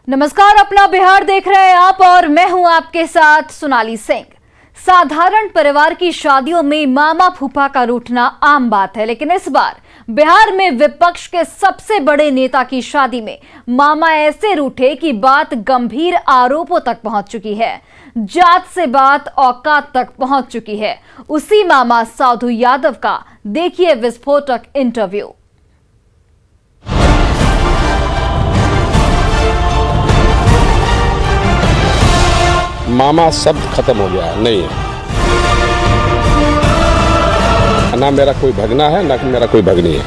नमस्कार, अपना बिहार देख रहे हैं आप और मैं हूं आपके साथ सोनाली सिंह। साधारण परिवार की शादियों में मामा फूफा का रूठना आम बात है, लेकिन इस बार बिहार में विपक्ष के सबसे बड़े नेता की शादी में मामा ऐसे रूठे कि बात गंभीर आरोपों तक पहुंच चुकी है। जात से बात औकात तक पहुंच चुकी है। उसी मामा साधु यादव का देखिए विस्फोटक इंटरव्यू। मामा शब्द खत्म हो गया है, नहीं है। ना मेरा कोई भगना है, ना मेरा कोई भगनी है।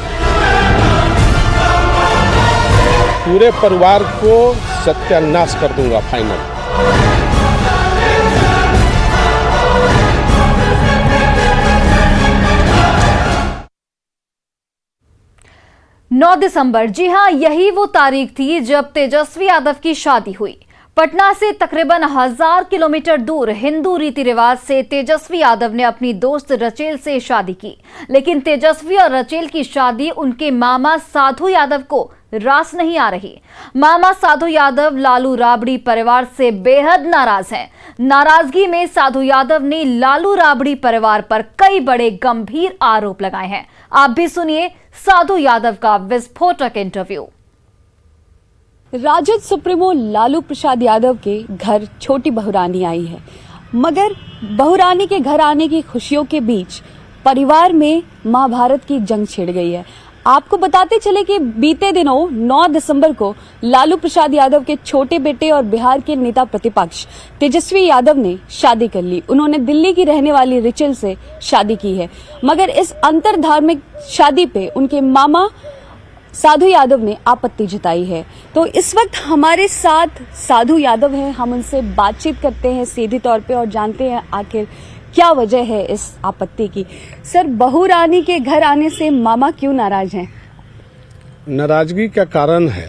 पूरे परिवार को सत्यानाश कर दूंगा फाइनल। 9 दिसंबर, जी हां, यही वो तारीख थी जब तेजस्वी यादव की शादी हुई। पटना से तकरीबन 1000 किलोमीटर दूर हिंदू रीति रिवाज से तेजस्वी यादव ने अपनी दोस्त रचेल से शादी की, लेकिन तेजस्वी और रचेल की शादी उनके मामा साधु यादव को रास नहीं आ रही। मामा साधु यादव लालू राबड़ी परिवार से बेहद नाराज हैं। नाराजगी में साधु यादव ने लालू राबड़ी परिवार पर कई बड़े गंभीर आरोप लगाए हैं। आप भी सुनिए साधु यादव का विस्फोटक इंटरव्यू। राजद सुप्रीमो लालू प्रसाद यादव के घर छोटी बहुरानी आई है, मगर बहुरानी के घर आने की खुशियों के बीच परिवार में महाभारत की जंग छिड़ गई है। आपको बताते चले कि बीते दिनों 9 दिसंबर को लालू प्रसाद यादव के छोटे बेटे और बिहार के नेता प्रतिपक्ष तेजस्वी यादव ने शादी कर ली। उन्होंने दिल्ली की रहने वाली रिचल से शादी की है, मगर इस अंतर धार्मिक शादी पे उनके मामा साधु यादव ने आपत्ति जताई है। तो इस वक्त हमारे साथ साधु यादव हैं, हम उनसे बातचीत करते हैं सीधे तौर पे और जानते हैं आखिर क्या वजह है इस आपत्ति की। सर, बहू रानी के घर आने से मामा क्यों नाराज हैं? नाराजगी का कारण है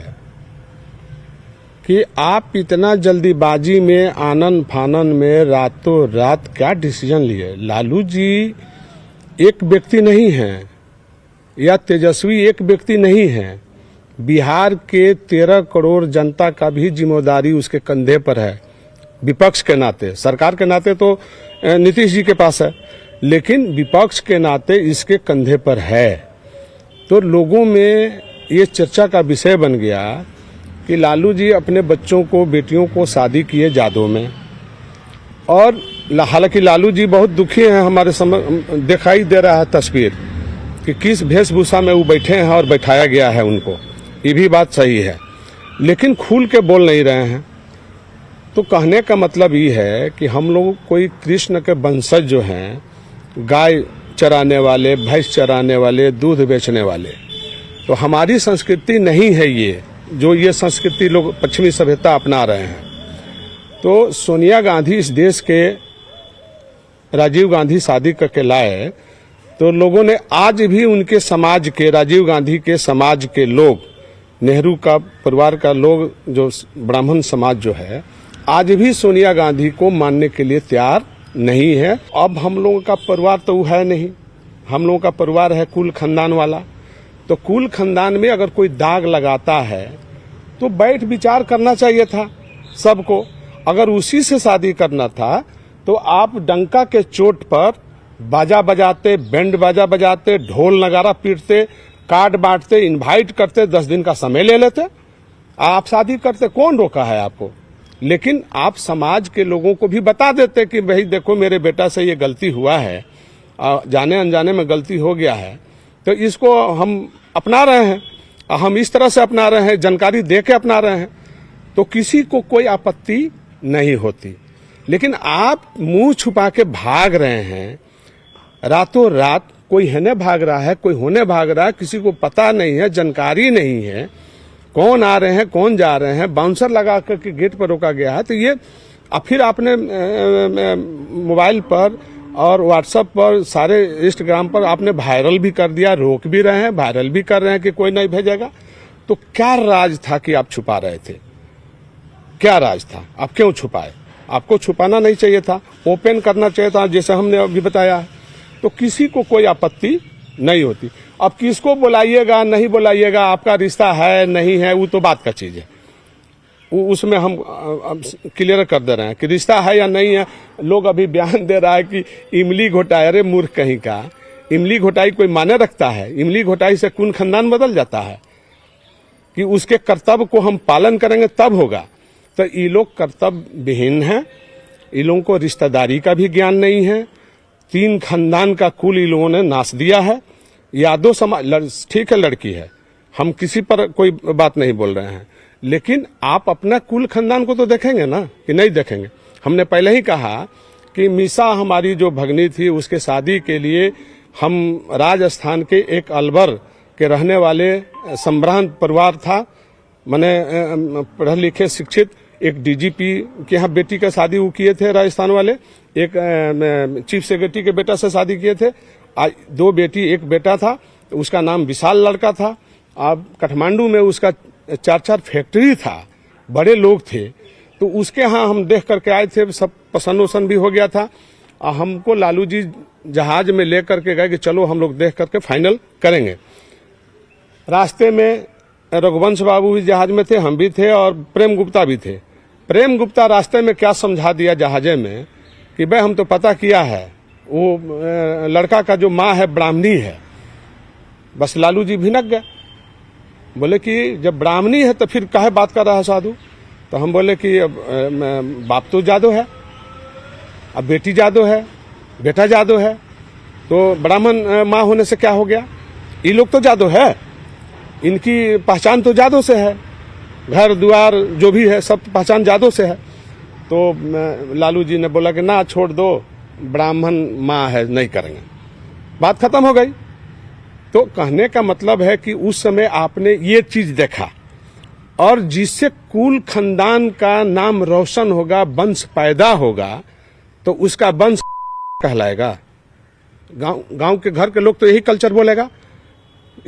कि आप इतना जल्दीबाजी में, आनन फानन में रातों रात क्या डिसीजन लिए। लालू जी एक व्यक्ति नहीं हैं या तेजस्वी एक व्यक्ति नहीं है। बिहार के 13 करोड़ जनता का भी जिम्मेदारी उसके कंधे पर है। विपक्ष के नाते, सरकार के नाते तो नीतीश जी के पास है, लेकिन विपक्ष के नाते इसके कंधे पर है। तो लोगों में ये चर्चा का विषय बन गया कि लालू जी अपने बच्चों को, बेटियों को शादी किए जादों में, और हालांकि लालू जी बहुत दुखी हैं। हमारे दिखाई दे रहा है तस्वीर कि किस वेशभूषा में वो बैठे हैं और बैठाया गया है उनको, ये भी बात सही है, लेकिन खुल के बोल नहीं रहे हैं। तो कहने का मतलब ये है कि हम लोग कोई कृष्ण के वंशज जो हैं, गाय चराने वाले, भैंस चराने वाले, दूध बेचने वाले, तो हमारी संस्कृति नहीं है ये, जो ये संस्कृति लोग पश्चिमी सभ्यता अपना रहे हैं। तो सोनिया गांधी इस देश के राजीव गांधी शादी करके लाए, तो लोगों ने आज भी उनके समाज के, राजीव गांधी के समाज के लोग, नेहरू का परिवार का लोग, जो ब्राह्मण समाज जो है, आज भी सोनिया गांधी को मानने के लिए तैयार नहीं है। अब हम लोगों का परिवार तो वो है नहीं, हम लोगों का परिवार है कुल खानदान वाला। तो कुल खानदान में अगर कोई दाग लगाता है तो बैठ विचार करना चाहिए था सबको। अगर उसी से शादी करना था तो आप डंका के चोट पर बाजा बजाते, बैंड बाजा बजाते, ढोल नगारा पीटते, कार्ड बांटते, इनवाइट करते, 10 दिन का समय ले लेते, आप शादी करते। कौन रोका है आपको? लेकिन आप समाज के लोगों को भी बता देते कि भाई देखो मेरे बेटा से ये गलती हुआ है, जाने अनजाने में गलती हो गया है, तो इसको हम अपना रहे हैं, हम इस तरह से अपना रहे हैं, जानकारी दे के अपना रहे हैं, तो किसी को कोई आपत्ति नहीं होती। लेकिन आप मुंह छुपा के भाग रहे हैं रातों रात। कोई हेने भाग रहा है, कोई होने भाग रहा है, किसी को पता नहीं है, जानकारी नहीं है कौन आ रहे हैं, कौन जा रहे हैं। बाउंसर लगा करके गेट पर रोका गया है। तो ये फिर आपने मोबाइल पर और व्हाट्सएप पर, सारे इंस्टाग्राम पर आपने वायरल भी कर दिया, रोक भी रहे हैं, वायरल भी कर रहे हैं कि कोई नहीं भेजेगा। तो क्या राज था कि आप छुपा रहे थे? क्या राज था? आप क्यों छुपाए? आपको छुपाना नहीं चाहिए था, ओपन करना चाहिए था, जैसे हमने अभी बताया है। तो किसी को कोई आपत्ति नहीं होती। अब किसको बुलाइएगा नहीं बुलाइएगा, आपका रिश्ता है नहीं है, वो तो बात का चीज है। उसमें हम क्लियर कर दे रहे हैं कि रिश्ता है या नहीं है। लोग अभी बयान दे रहा है कि इमली घोटाई, अरे मूर्ख कहीं का, इमली घोटाई कोई माने रखता है? इमली घोटाई से कौन खानदान बदल जाता है? कि उसके कर्तव्य को हम पालन करेंगे तब होगा। तो ये लोग कर्तव्य विहीन हैं, इन लोगों को रिश्तेदारी का भी ज्ञान नहीं है। 3 खानदान का कुल इन लोगों ने नाश दिया है। यादव समाज ठीक है, लड़की है, हम किसी पर कोई बात नहीं बोल रहे हैं, लेकिन आप अपना कुल खानदान को तो देखेंगे ना, कि नहीं देखेंगे? हमने पहले ही कहा कि मीसा हमारी जो भगनी थी, उसके शादी के लिए हम राजस्थान के एक अलवर के रहने वाले संभ्रांत परिवार था, मैंने पढ़े लिखे शिक्षित, एक डीजीपी के यहाँ बेटी का शादी वो किए थे राजस्थान वाले, एक चीफ सेक्रेटरी के बेटा से शादी किए थे। 2 बेटी 1 बेटा था, उसका नाम विशाल लड़का था। अब काठमांडू में उसका 4 फैक्ट्री था, बड़े लोग थे। तो उसके यहाँ हम देख करके आए थे, सब पसंद वसंद भी हो गया था। हमको लालू जी जहाज में लेकर के गए कि चलो हम लोग देख करके फाइनल करेंगे। रास्ते में रघुवंश बाबू भी जहाज में थे, हम भी थे, और प्रेम गुप्ता भी थे। प्रेम गुप्ता रास्ते में क्या समझा दिया जहाजे में कि भाई हम तो पता किया है, वो लड़का का जो माँ है ब्राह्मणी है। बस लालू जी भिनक गए, बोले कि जब ब्राह्मणी है तो फिर काहे बात कर रहा है साधु? तो हम बोले कि बाप तो जादव है, अब बेटी जादव है, बेटा जादव है, तो ब्राह्मण माँ होने से क्या हो गया? ये लोग तो जादव है, इनकी पहचान तो जादव से है, घर द्वार जो भी है सब पहचान जादव से है। तो लालू जी ने बोला कि ना छोड़ दो, ब्राह्मण माँ है, नहीं करेंगे, बात खत्म हो गई। तो कहने का मतलब है कि उस समय आपने ये चीज देखा, और जिससे कुल खानदान का नाम रोशन होगा, वंश पैदा होगा, तो उसका वंश कहलाएगा। गांव के घर के लोग तो यही कल्चर बोलेगा,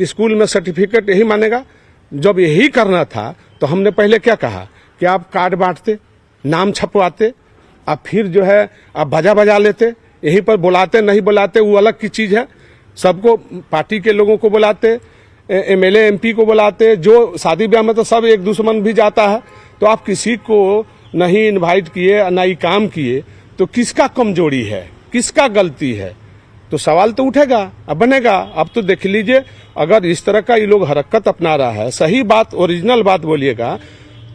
स्कूल में सर्टिफिकेट यही मानेगा। जब यही करना था तो हमने पहले क्या कहा कि आप कार्ड बांटते, नाम छपवाते, अब फिर जो है आप बाजा बजा लेते, यहीं पर बुलाते नहीं बुलाते वो अलग की चीज है। सबको, पार्टी के लोगों को बुलाते, एमएलए एमपी को बुलाते, जो शादी ब्याह में तो सब एक दुश्मन भी जाता है। तो आप किसी को नहीं इनवाइट किए, ना ही काम किए, तो किसका कमजोरी है, किसका गलती है? तो सवाल तो उठेगा, अब बनेगा। अब तो देख लीजिए, अगर इस तरह का ये लोग हरकत अपना रहा है, सही बात ओरिजिनल बात बोलिएगा,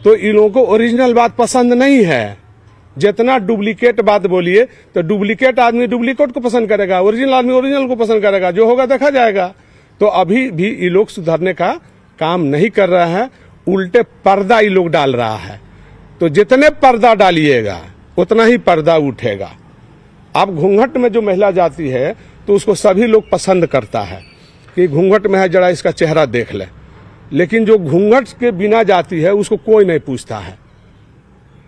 तो इन लोगों को ओरिजिनल बात पसंद नहीं है। जितना डुप्लीकेट बात बोलिए, तो डुप्लीकेट आदमी डुप्लीकेट को पसंद करेगा, ओरिजिनल आदमी ओरिजिनल को पसंद करेगा, जो होगा देखा जाएगा। तो अभी भी ये लोग सुधरने का काम नहीं कर रहा है, उल्टे पर्दा ये लोग डाल रहा है। तो जितने पर्दा डालिएगा उतना ही पर्दा उठेगा। अब घूंघट में जो महिला जाती है तो उसको सभी लोग पसंद करता है कि घूंघट में है, जरा इसका चेहरा देख ले। लेकिन जो घूंघट के बिना जाती है उसको कोई नहीं पूछता है,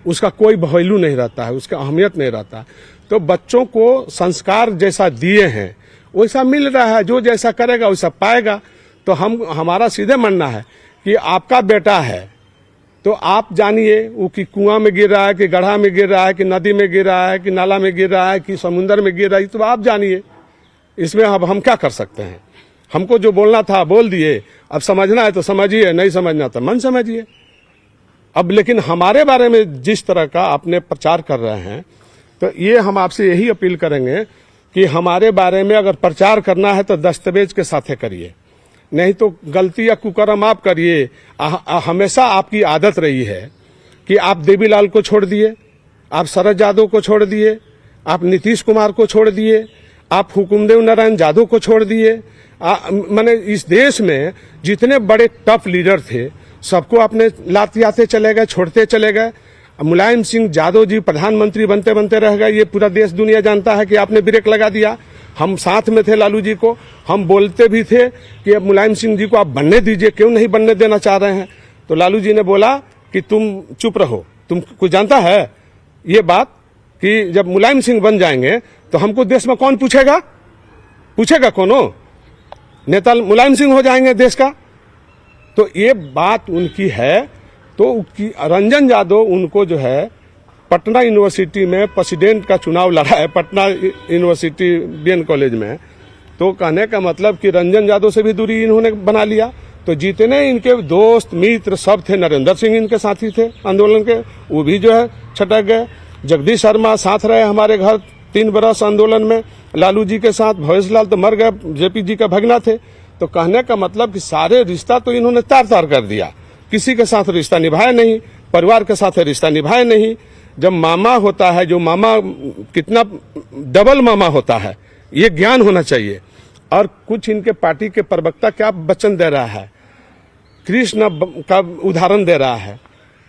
उसका कोई वैल्यू नहीं रहता है, उसका अहमियत नहीं रहता। तो बच्चों को संस्कार जैसा दिए हैं वैसा मिल रहा है, जो जैसा करेगा वैसा पाएगा। तो हमारा सीधे मानना है कि आपका बेटा है तो आप जानिए वो कि कुआं में गिर रहा है, कि गड्ढा में गिर रहा है, कि नदी में गिर रहा है, कि नाला में गिर रहा है, कि समुद्र में गिर रहा है, तो आप जानिए। इसमें अब हम क्या कर सकते हैं? हमको जो बोलना था बोल दिए, अब समझना है तो समझिए, नहीं समझना तो मन समझिए। अब लेकिन हमारे बारे में जिस तरह का आपने प्रचार कर रहे हैं, तो ये हम आपसे यही अपील करेंगे कि हमारे बारे में अगर प्रचार करना है तो दस्तावेज के साथ करिए, नहीं तो गलती या कुकर्म आप करिए। हमेशा आपकी आदत रही है कि आप देवीलाल को छोड़ दिए, आप शरद यादव को छोड़ दिए, आप नीतीश कुमार को छोड़ दिए, आप हुकुमदेव नारायण यादव को छोड़ दिए। माने इस देश में जितने बड़े टफ लीडर थे सबको आपने लाते आते चले गए, छोड़ते चले गए। मुलायम सिंह यादव जी प्रधानमंत्री बनते बनते रह गए, ये पूरा देश दुनिया जानता है कि आपने ब्रेक लगा दिया। हम साथ में थे लालू जी को, हम बोलते भी थे कि अब मुलायम सिंह जी को आप बनने दीजिए, क्यों नहीं बनने देना चाह रहे हैं? तो लालू जी ने बोला कि तुम चुप रहो। तुम कुछ जानता है ये बात कि जब मुलायम सिंह बन जाएंगे तो हमको देश में कौन पूछेगा? पूछेगा कोनो? नेता मुलायम सिंह हो जाएंगे देश का। तो ये बात उनकी है। तो रंजन यादव उनको जो है पटना यूनिवर्सिटी में प्रेसिडेंट का चुनाव लड़ा है, पटना यूनिवर्सिटी बीएन कॉलेज में। तो कहने का मतलब कि रंजन यादव से भी दूरी इन्होंने बना लिया। तो जितने इनके दोस्त मित्र सब थे, नरेंद्र सिंह इनके साथी थे आंदोलन के, वो भी जो है छटक गए। जगदीश शर्मा साथ रहे हमारे घर 3 बरस आंदोलन में लालू जी के साथ। भवेश लाल तो मर गए, जेपी जी का भगना थे। तो कहने का मतलब कि सारे रिश्ता तो इन्होंने तार तार कर दिया, किसी के साथ रिश्ता निभाया नहीं, परिवार के साथ रिश्ता निभाया नहीं। जब मामा होता है, जो मामा कितना डबल मामा होता है, ये ज्ञान होना चाहिए। और कुछ इनके पार्टी के प्रवक्ता क्या वचन दे रहा है, कृष्ण का उदाहरण दे रहा है।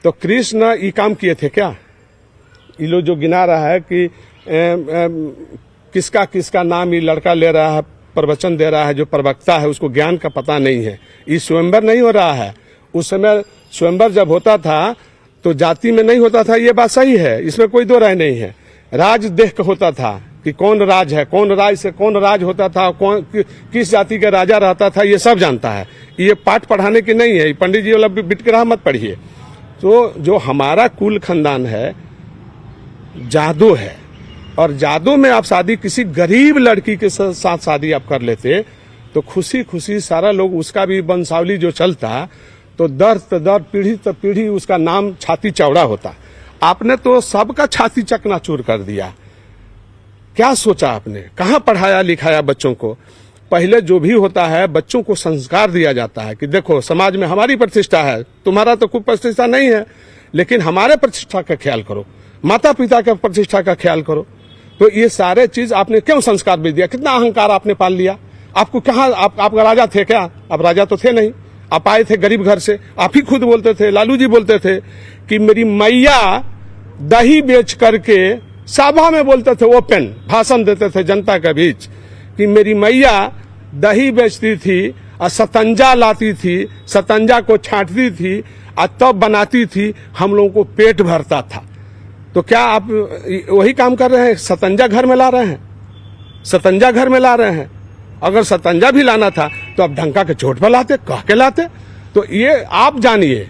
तो कृष्ण ये काम किए थे क्या? ये लोग जो गिना रहा है कि किसका किसका नाम ये लड़का ले रहा है, प्रवचन दे रहा है, जो प्रवक्ता है उसको ज्ञान का पता नहीं है। ये स्वयंवर नहीं हो रहा है। उस समय स्वयंवर जब होता था तो जाति में नहीं होता था, ये बात सही है, इसमें कोई दो राय नहीं है। राज देख के होता था कि कौन राज है, कौन राज से कौन राज होता था, कौन किस जाति का राजा रहता था, ये सब जानता है। ये पाठ पढ़ाने की नहीं है, पंडित जी वाला बिटकरा मत पढ़िए। तो जो हमारा कुल खानदान है जादू है, और जादू में आप शादी किसी गरीब लड़की के साथ शादी आप कर लेते तो खुशी खुशी सारा लोग, उसका भी वंशावली जो चलता तो दर पीढ़ी तक पीढ़ी उसका नाम छाती चौड़ा होता। आपने तो सबका छाती चकनाचूर कर दिया। क्या सोचा आपने? कहाँ पढ़ाया लिखाया बच्चों को? पहले जो भी होता है बच्चों को संस्कार दिया जाता है कि देखो समाज में हमारी प्रतिष्ठा है, तुम्हारा तो कोई प्रतिष्ठा नहीं है, लेकिन हमारे प्रतिष्ठा का ख्याल करो, माता पिता के प्रतिष्ठा का ख्याल करो। तो ये सारे चीज आपने क्यों संस्कार भी दिया? कितना अहंकार आपने पाल लिया? आपको कहाँ, आप राजा थे क्या? आप राजा तो थे नहीं, आप आए थे गरीब घर से। आप ही खुद बोलते थे, लालू जी बोलते थे कि मेरी मैया दही बेच करके, सभा में बोलते थे, ओपन भाषण देते थे जनता के बीच कि मेरी मैया दही बेचती थी और सतंजा लाती थी, सतंजा को छांटती थी और तब बनाती थी, हम लोगों को पेट भरता था। तो क्या आप वही काम कर रहे हैं? सतंजा घर में ला रहे हैं, सतंजा घर में ला रहे हैं। अगर सतंजा भी लाना था तो आप ढंका के चोट पर लाते, कह के लाते। तो ये आप जानिए,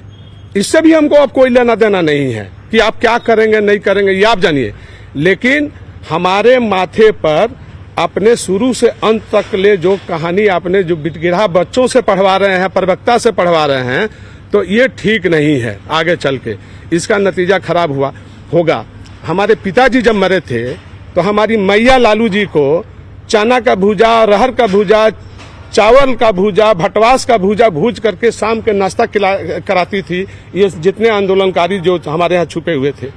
इससे भी हमको अब कोई लेना देना नहीं है कि आप क्या करेंगे नहीं करेंगे, ये आप जानिए। लेकिन हमारे माथे पर अपने शुरू से अंत तक ले जो कहानी आपने जो बिटगिरा बच्चों से पढ़वा रहे हैं, प्रवक्ता से पढ़वा रहे हैं, तो ये ठीक नहीं है। आगे चल के इसका नतीजा खराब होगा। हमारे पिताजी जब मरे थे तो हमारी मैया लालू जी को चना का भूजा, अरहर का भूजा, चावल का भूजा, भटवास का भूजा भूज करके शाम के नाश्ता कराती थी। ये जितने आंदोलनकारी जो हमारे यहाँ छुपे हुए थे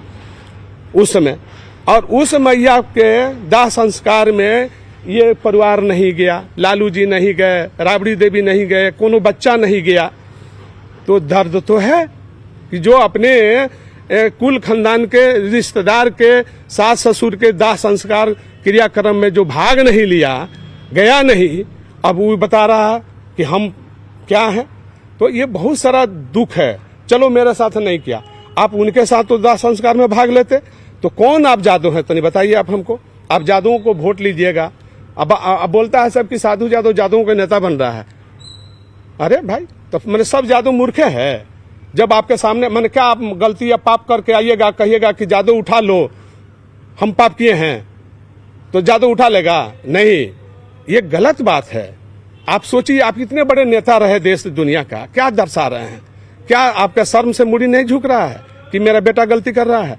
उस समय, और उस मैया के दाह संस्कार में ये परिवार नहीं गया, लालू जी नहीं गए, राबड़ी देवी नहीं गए, कोनो बच्चा नहीं गया। तो दर्द तो है कि जो अपने कुल खानदान के रिश्तेदार के सास ससुर के दाह संस्कार क्रियाक्रम में जो भाग नहीं लिया, गया नहीं, अब वो बता रहा कि हम क्या हैं। तो ये बहुत सारा दुख है। चलो मेरे साथ नहीं किया, आप उनके साथ तो दाह संस्कार में भाग लेते। तो कौन आप जादू हैं? तो नहीं बताइए आप हमको। आप जादुओं को वोट लीजिएगा। अब बोलता है सब कि साधु जादू जादुओं का नेता बन रहा है। अरे भाई, तो मैंने सब जादू मूर्खे है। जब आपके सामने मैंने क्या, आप गलती या पाप करके आइएगा, कहिएगा कि जादू उठा लो, हम पाप किए हैं, तो जादू उठा लेगा? नहीं, ये गलत बात है। आप सोचिए, आप इतने बड़े नेता रहे देश दुनिया का, क्या दर्शा रहे हैं? क्या आपका शर्म से मुड़ी नहीं झुक रहा है कि मेरा बेटा गलती कर रहा है?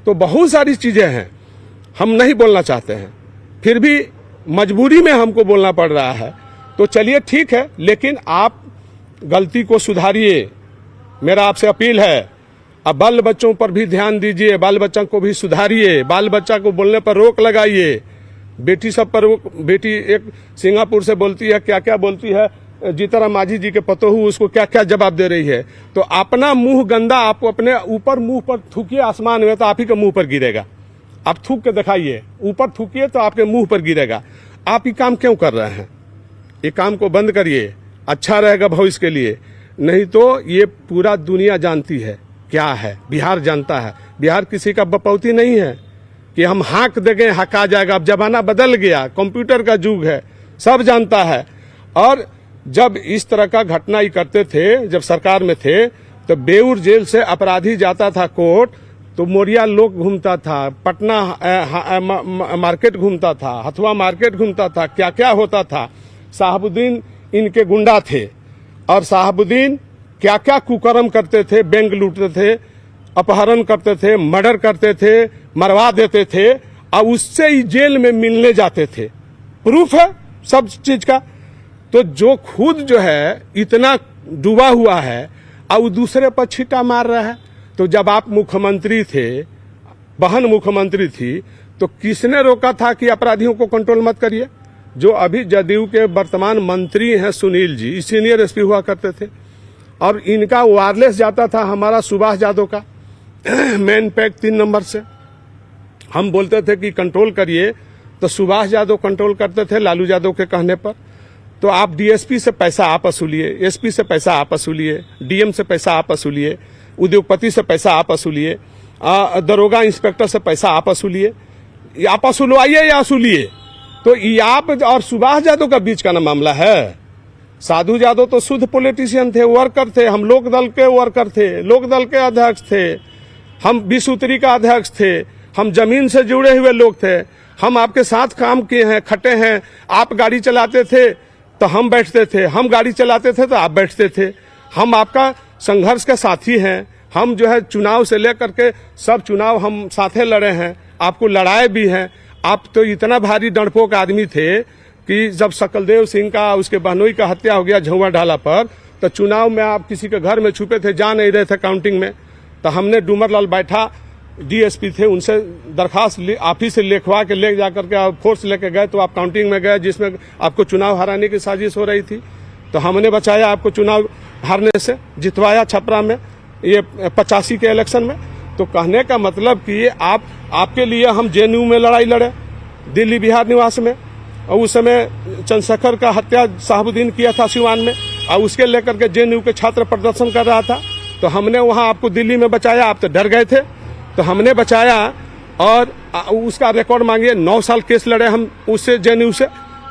तो बहुत सारी चीजें हैं, हम नहीं बोलना चाहते हैं, फिर भी मजबूरी में हमको बोलना पड़ रहा है। तो चलिए ठीक है, लेकिन आप गलती को सुधारिए, मेरा आपसे अपील है। अब बाल बच्चों पर भी ध्यान दीजिए, बाल बच्चों को भी सुधारिए, बाल बच्चा को बोलने पर रोक लगाइए। बेटी सब पर बेटी एक सिंगापुर से बोलती है, क्या क्या बोलती है, जीतरा माझी जी के पतोहू उसको क्या क्या जवाब दे रही है। तो अपना मुंह गंदा आप अपने ऊपर मुंह पर थूकिए आसमान में, तो आप ही के मुंह पर गिरेगा। आप थूक के दिखाइए, ऊपर थूकिए तो आपके मुंह पर गिरेगा। आप ये काम क्यों कर रहे हैं? ये काम को बंद करिए, अच्छा रहेगा भविष्य के लिए। नहीं तो ये पूरा दुनिया जानती है क्या है, बिहार जानता है। बिहार किसी का बपौती नहीं है कि हम हाँक देंगे हका जाएगा। अब जमाना बदल गया, कंप्यूटर का युग है, सब जानता है। और जब इस तरह का घटना ही करते थे, जब सरकार में थे, तो बेऊर जेल से अपराधी जाता था कोर्ट, तो मोरिया लोग घूमता था, पटना मार्केट घूमता था, हथुआ मार्केट घूमता था, क्या क्या होता था। साहबुद्दीन इनके गुंडा थे, और शहाबुद्दीन क्या क्या कुकर्म करते थे, बैंक लूटते थे, अपहरण करते थे, मर्डर करते थे, मरवा देते थे और उससे ही जेल में मिलने जाते थे। प्रूफ है सब चीज का। तो जो खुद जो है इतना डूबा हुआ है और वो दूसरे पर छींटा मार रहा है। तो जब आप मुख्यमंत्री थे, बहन मुख्यमंत्री थी, तो किसने रोका था कि अपराधियों को कंट्रोल मत करिए? जो अभी जदयू के वर्तमान मंत्री हैं सुनील जी, सीनियर एसपी हुआ करते थे और इनका वायरलेस जाता था हमारा सुभाष यादव का मैन पैक 3 नंबर से। हम बोलते थे कि कंट्रोल करिए, तो सुभाष यादव कंट्रोल करते थे लालू यादव के कहने पर। तो आप डीएसपी से पैसा आप वसूलिए, एसपी से पैसा आप वसूलिए, डीएम से पैसा आप वसूलिए, उद्योगपति से पैसा आप वसूलिए, दरोगा इंस्पेक्टर से पैसा आप वसूलिए, आप वसूलवाइए या वसूलिए। तो ये आप और सुभाष यादव का बीच का ना मामला है। साधु यादव तो शुद्ध पॉलिटिशियन थे, वर्कर थे, हम लोक दल के वर्कर थे, लोक दल के अध्यक्ष थे, हम विश्वउत्तरी का अध्यक्ष थे, हम जमीन से जुड़े हुए लोग थे, हम आपके साथ काम किए हैं, खटे हैं। आप गाड़ी चलाते थे तो हम बैठते थे, हम गाड़ी चलाते थे तो आप बैठते थे। हम आपका संघर्ष के साथी हैं। हम जो है चुनाव से लेकर के सब चुनाव हम साथे लड़े हैं, आपको लड़ाए भी हैं। आप तो इतना भारी डरपोक आदमी थे कि जब सकलदेव सिंह का उसके बहनोई का हत्या हो गया झुआ ढाला पर, तो चुनाव में आप किसी के घर में छुपे थे, जा नहीं रहे थे काउंटिंग में। तो हमने डूमरलाल बैठा डीएसपी थे, उनसे दरखास्त ऑफिस से लिखवा के ले जाकर के आप फोर्स लेके गए, तो आप काउंटिंग में गए जिसमें आपको चुनाव हराने की साजिश हो रही थी। तो हमने बचाया आपको चुनाव हारने से, जितवाया छपरा में ये 85 के इलेक्शन में। तो कहने का मतलब कि आपके लिए हम जेएनयू में लड़ाई लड़े, दिल्ली बिहार निवास में, और उस समय चंद्रशेखर का हत्या शहाबुद्दीन किया था सिवान में, और उसके लेकर के जेएनयू के छात्र प्रदर्शन कर रहा था। तो हमने वहां आपको दिल्ली में बचाया, आप तो डर गए थे, तो हमने बचाया और उसका रिकॉर्ड मांगिए। 9 साल केस लड़े हम उससे, जेएनयू से।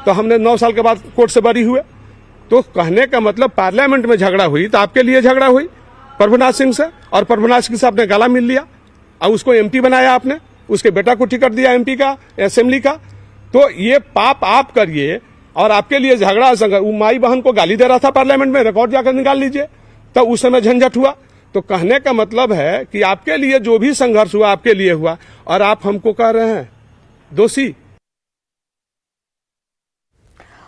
तो हमने 9 साल के बाद कोर्ट से बरी हुए। तो कहने का मतलब पार्लियामेंट में झगड़ा हुई तो आपके लिए झगड़ा हुई प्रभुनाथ सिंह से, और प्रभुनाथ सिंह से आपने गला मिल लिया और उसको एमपी बनाया आपने, उसके बेटा को टिकट दिया एमपी का, असेंबली का। तो ये पाप आप करिए और आपके लिए झगड़ा वो माई बहन को गाली दे रहा था पार्लियामेंट में, रिकॉर्ड जाकर निकाल लीजिए। तो उस समय झंझट हुआ। तो कहने का मतलब है कि आपके लिए जो भी संघर्ष हुआ आपके लिए हुआ, और आप हमको कह रहे हैं दोषी।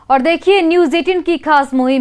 और देखिए न्यूज़ 18 की खास मुहिम